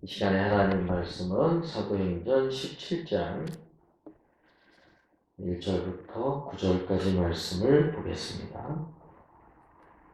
이 시간에 하나님 말씀은 사도행전 17장 1절부터 9절까지 말씀을 보겠습니다.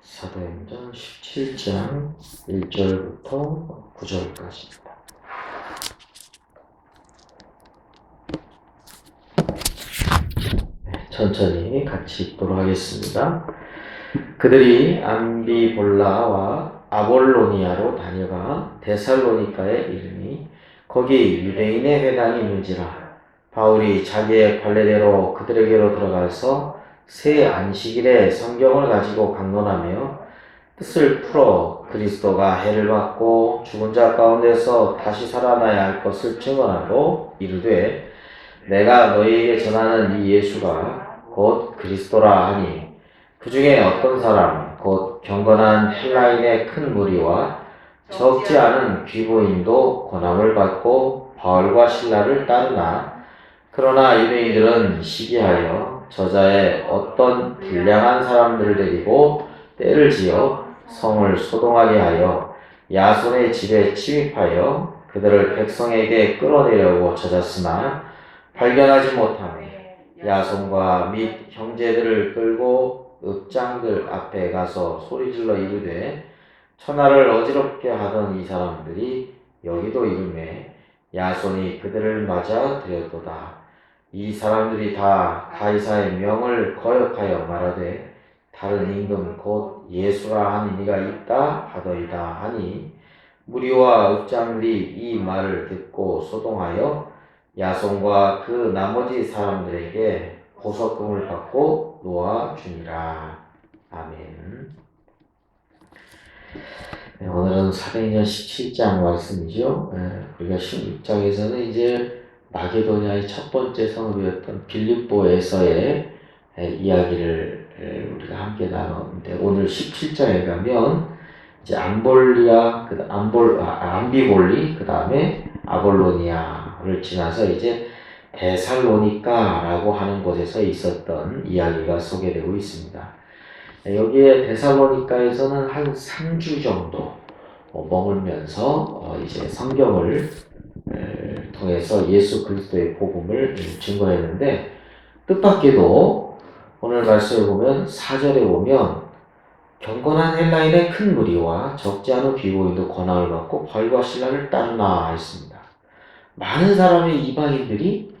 사도행전 17장 1절부터 9절까지입니다. 천천히 같이 읽도록 하겠습니다. 그들이 암비볼라와 아볼로니아로 다녀가 데살로니가에 이르니 거기 유대인의 회당이 있는지라. 바울이 자기의 관례대로 그들에게로 들어가서 새 안식일에 성경을 가지고 강론하며 뜻을 풀어 그리스도가 해를 받고 죽은 자 가운데서 다시 살아나야 할 것을 증언하고 이르되 내가 너희에게 전하는 이 예수가 곧 그리스도라 하니 그 중에 어떤 사람 곧 경건한 헬라인의 큰 무리와 적지 않은 귀고인도 권함을 받고 바울과 실라를 따르나 그러나 유대인들은 시기하여 저자의 어떤 불량한 사람들을 데리고 때를 지어 성을 소동하게 하여 야손의 집에 침입하여 그들을 백성에게 끌어내려고 찾았으나 발견하지 못하며 야손과 및 형제들을 끌고 읍장들 앞에 가서 소리질러 이르되 천하를 어지럽게 하던 이 사람들이 여기도 이르매 야손이 그들을 맞아 들였도다. 이 사람들이 다 가이사의 명을 거역하여 말하되 다른 임금 곧 예수라 하는 이가 있다 하더이다 하니 무리와 읍장들이 이 말을 듣고 소동하여 야손과 그 나머지 사람들에게 보석금을 받고 놓아주니라. 아멘. 네, 오늘은 사도행전 17장 말씀이죠. 우리가 16장에서는 이제 마게도냐의 첫 번째 성읍이었던 빌립보에서의 이야기를 우리가 함께 나눴는데 오늘 17장에 가면 이제 암비볼리, 그 다음에 아볼로니아를 지나서 이제 데살로니가라고 하는 곳에서 있었던 이야기가 소개되고 있습니다. 여기에 데살로니가에서는 한 3주 정도 머물면서 이제 성경을 통해서 예수 그리스도의 복음을 증거했는데 뜻밖에도 오늘 말씀을 보면 4절에 보면 경건한 헬라인의 큰 무리와 적지 않은 귀고인도 권함을 받고 바울과 실라를 따르나 했습니다. 많은 사람의 이방인들이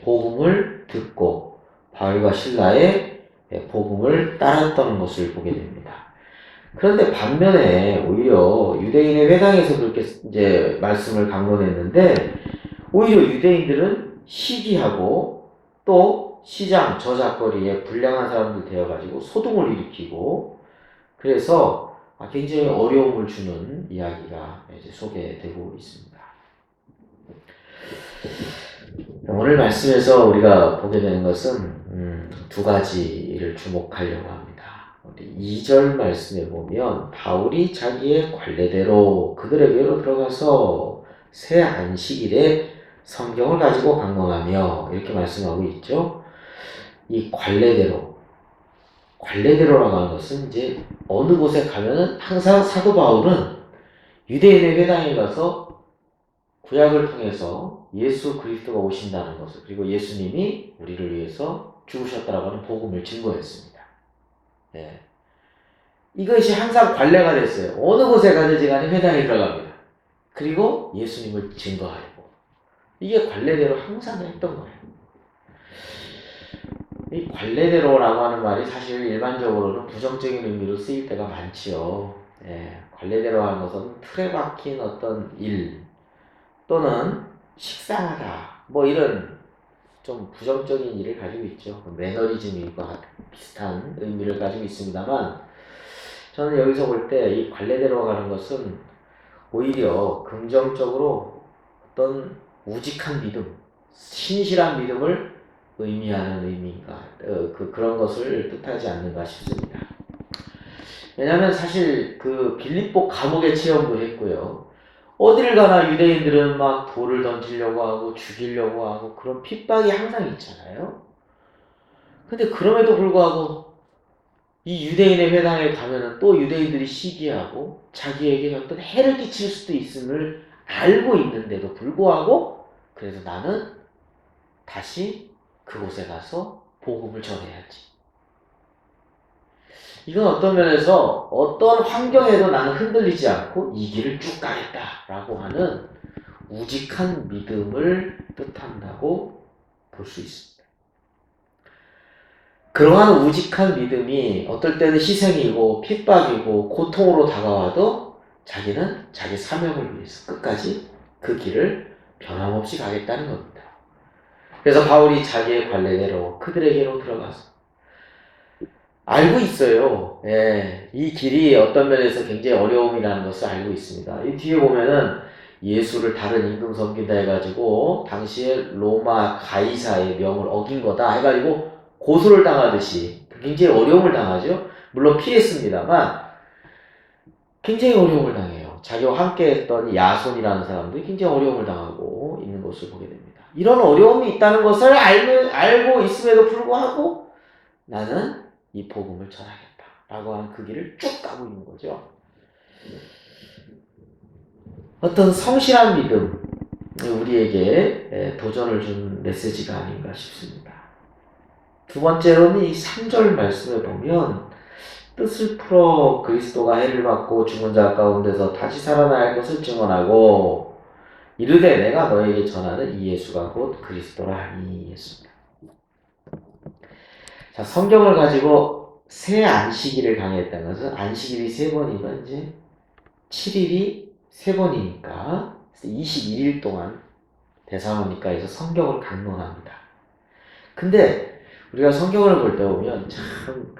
복음을 듣고 바울과 실라의 복음을 따랐던 것을 보게 됩니다. 그런데 반면에 오히려 유대인의 회당에서 그렇게 이제 말씀을 강론했는데 오히려 유대인들은 시기하고 또 시장 저작거리에 불량한 사람들 되어가지고 소동을 일으키고 그래서 굉장히 어려움을 주는 이야기가 이제 소개되고 있습니다. 오늘 말씀에서 우리가 보게 되는 것은 두 가지를 주목하려고 합니다. 우리 2절 말씀에 보면 바울이 자기의 관례대로 그들에게로 들어가서 새 안식일에 성경을 가지고 강론하며 이렇게 말씀하고 있죠. 이 관례대로라고 하는 것은 이제 어느 곳에 가면은 항상 사도 바울은 유대인의 회당에 가서 구약을 통해서 예수 그리스도가 오신다는 것을 그리고 예수님이 우리를 위해서 죽으셨다라고 하는 복음을 증거했습니다. 네. 이것이 항상 관례가 됐어요. 어느 곳에 가든지 간에 회당에 들어갑니다. 그리고 예수님을 증거하려고. 이게 관례대로 항상 했던 거예요. 이 관례대로라고 하는 말이 사실 일반적으로는 부정적인 의미로 쓰일 때가 많지요. 관례대로 하는 것은 틀에 박힌 어떤 일 또는 식상하다 뭐 이런 좀 부정적인 일을 가지고 있죠. 매너리즘과 비슷한 의미를 가지고 있습니다만 저는 여기서 볼 때 이 관례대로 가는 것은 오히려 긍정적으로 어떤 우직한 믿음, 신실한 믿음을 의미하는 의미인가 그런 것을 뜻하지 않는가 싶습니다. 왜냐하면 사실 그 빌립보 감옥에 체험도 했고요. 어딜 가나 유대인들은 막 돌을 던지려고 하고 죽이려고 하고 그런 핍박이 항상 있잖아요. 근데 그럼에도 불구하고 이 유대인의 회당에 가면은 또 유대인들이 시기하고 자기에게 어떤 해를 끼칠 수도 있음을 알고 있는데도 불구하고 그래서 나는 다시 그곳에 가서 복음을 전해야지. 이건 어떤 면에서 어떤 환경에도 나는 흔들리지 않고 이 길을 쭉 가겠다라고 하는 우직한 믿음을 뜻한다고 볼 수 있습니다. 그러한 우직한 믿음이 어떨 때는 희생이고 핍박이고 고통으로 다가와도 자기는 자기 사명을 위해서 끝까지 그 길을 변함없이 가겠다는 겁니다. 그래서 바울이 자기의 관례대로 그들에게로 들어가서 알고 있어요. 예, 이 길이 어떤 면에서 굉장히 어려움이라는 것을 알고 있습니다. 이 뒤에 보면은 예수를 다른 임금 섬긴다 해가지고 당시에 로마 가이사의 명을 어긴 거다 해가지고 고소를 당하듯이 굉장히 어려움을 당하죠. 물론 피했습니다만 굉장히 어려움을 당해요. 자기와 함께 했던 야손이라는 사람도 굉장히 어려움을 당하고 있는 것을 보게 됩니다. 이런 어려움이 있다는 것을 알고 있음에도 불구하고 나는 이 복음을 전하겠다 라고 하는 그 길을 쭉 가고 있는 거죠. 어떤 성실한 믿음, 우리에게 도전을 준 메시지가 아닌가 싶습니다. 두 번째로는 이 3절 말씀을 보면 뜻을 풀어 그리스도가 해를 받고 죽은 자 가운데서 다시 살아날 것을 증언하고 이르되 내가 너에게 전하는 이 예수가 곧 그리스도라 하니 예수입니다. 자, 성경을 가지고 새 안식일을 강의했다는 것은 안식일이 3번이면 이제 7일이 3번이니까 21일 동안 데살로니가에서 성경을 강론합니다. 근데 우리가 성경을 볼 때 보면 참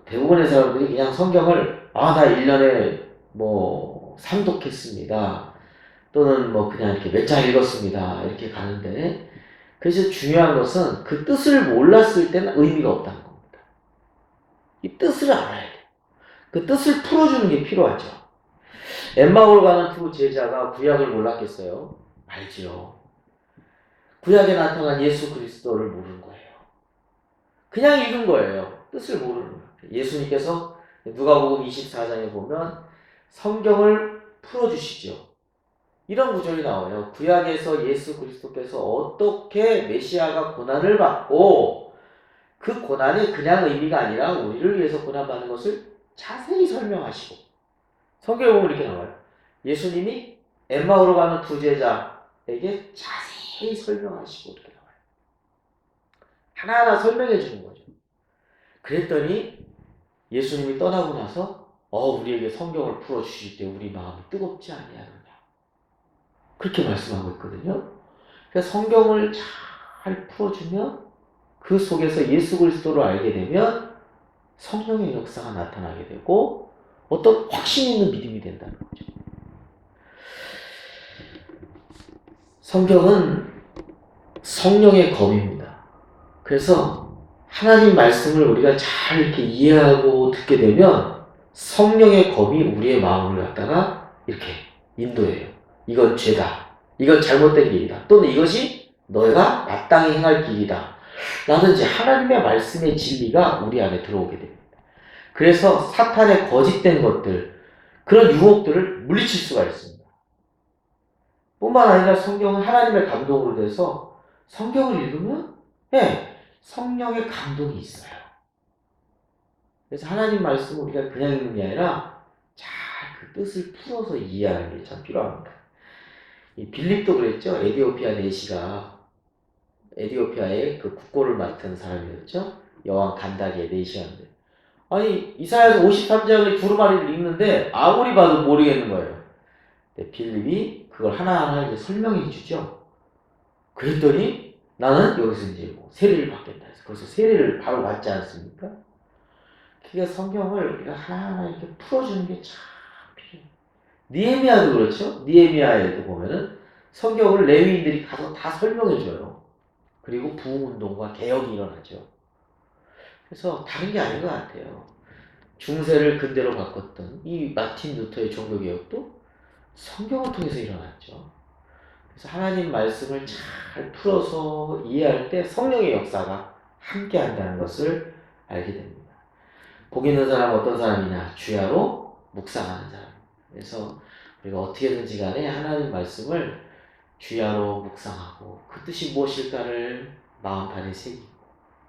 대부분의 사람들이 그냥 성경을 나 1년에 뭐 삼독했습니다. 또는 뭐 그냥 이렇게 몇 장 읽었습니다. 이렇게 가는데 그래서 중요한 것은 그 뜻을 몰랐을 때는 의미가 없다는 겁니다. 이 뜻을 알아야 돼요. 그 뜻을 풀어주는 게 필요하죠. 엠마오로 가는 두 제자가 구약을 몰랐겠어요? 알지요. 구약에 나타난 예수 그리스도를 모르는 거예요. 그냥 읽은 거예요. 뜻을 모르는 거예요. 예수님께서 누가복음 24장에 보면 성경을 풀어주시죠. 이런 구절이 나와요. 구약에서 예수 그리스도께서 어떻게 메시아가 고난을 받고 그 고난이 그냥 의미가 아니라 우리를 위해서 고난받는 것을 자세히 설명하시고 성경에 보면 이렇게 나와요. 예수님이 엠마오로 가는 두 제자에게 자세히 설명하시고 이렇게 나와요. 하나하나 설명해 주는 거죠. 그랬더니 예수님이 떠나고 나서 우리에게 성경을 풀어주실 때 우리 마음이 뜨겁지 아니하느냐. 그렇게 말씀하고 있거든요. 그래서 성경을 잘 풀어주면 그 속에서 예수 그리스도를 알게 되면 성령의 역사가 나타나게 되고 어떤 확신 있는 믿음이 된다는 거죠. 성경은 성령의 검입니다. 그래서 하나님 말씀을 우리가 잘 이렇게 이해하고 듣게 되면 성령의 검이 우리의 마음을 갖다가 이렇게 인도해요. 이건 죄다. 이건 잘못된 길이다. 또는 이것이 너희가 마땅히 행할 길이다. 라든지 하나님의 말씀의 진리가 우리 안에 들어오게 됩니다. 그래서 사탄의 거짓된 것들, 그런 유혹들을 물리칠 수가 있습니다. 뿐만 아니라 성경은 하나님의 감동으로 돼서 성경을 읽으면 성령의 감동이 있어요. 그래서 하나님 말씀을 우리가 그냥 읽는 게 아니라 잘 그 뜻을 풀어서 이해하는 게 참 필요합니다. 이 빌립도 그랬죠. 에디오피아 내시가 에디오피아의 그 국고를 맡은 사람이었죠. 여왕 간다리의 내시였는데 아니 이사야서 53장의 두루마리를 읽는데 아무리 봐도 모르겠는 거예요. 근데 빌립이 그걸 하나하나 이제 설명해 주죠. 그랬더니 나는 여기서 이제 뭐 세례를 받겠다 해서 그래서 세례를 바로 받지 않습니까? 그게 성경을 우리가 하나하나 이렇게 풀어주는 게 참 필요해요. 니에미아도 그렇죠. 니에미아에도 보면은 성경을 레위인들이 가서 다 설명해줘요. 그리고 부흥운동과 개혁이 일어나죠. 그래서 다른 게 아닌 것 같아요. 중세를 근대로 바꿨던 이 마틴 루터의 종교개혁도 성경을 통해서 일어났죠. 그래서 하나님 말씀을 잘 풀어서 이해할 때 성령의 역사가 함께 한다는 것을 알게 됩니다. 복 있는 사람 어떤 사람이냐? 주야로 묵상하는 사람. 그래서 우리가 어떻게든지 간에 하나님 말씀을 주야로 묵상하고 그 뜻이 무엇일까를 마음판에 새기고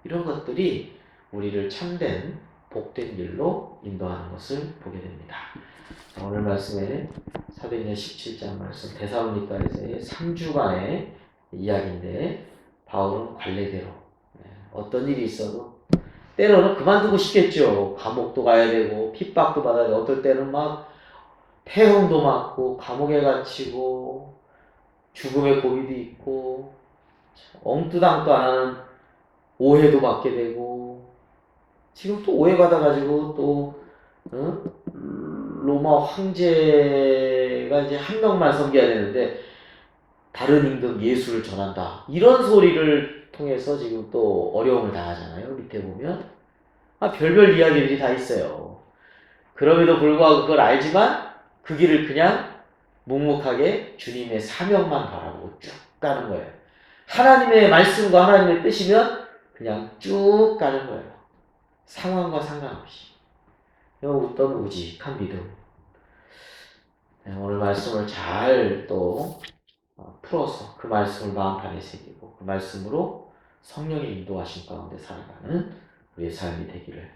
이런 것들이 우리를 참된 복된 길로 인도하는 것을 보게 됩니다. 오늘 말씀에 사도행전 17장 말씀 데살로니가에서의 3주간의 이야기인데 바울은 관례대로 어떤 일이 있어도 때로는 그만두고 싶겠죠. 감옥도 가야 되고 핍박도 받아야 되고 어떨 때는 막 폐형도 맞고 감옥에 갇히고 죽음의 고비도 있고 엉뚱당도 안 하는 오해도 받게 되고 지금 또 오해받아가지고 또 로마 황제가 이제 한 명만 섬겨야 되는데 다른 임금 예수를 전한다 이런 소리를 통해서 지금 또 어려움을 당하잖아요. 밑에 보면 별별 이야기들이 다 있어요. 그럼에도 불구하고 그걸 알지만 그 길을 그냥 묵묵하게 주님의 사명만 바라보고 쭉 가는 거예요. 하나님의 말씀과 하나님의 뜻이면 그냥 쭉 가는 거예요. 상황과 상관없이. 어떤 우직한 믿음. 오늘 말씀을 잘 또 풀어서 그 말씀을 마음판에 새기고 그 말씀으로 성령의 인도하신 가운데 살아가는 우리의 삶이 되기를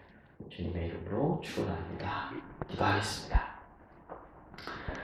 주님의 이름으로 축원합니다. 기도하겠습니다.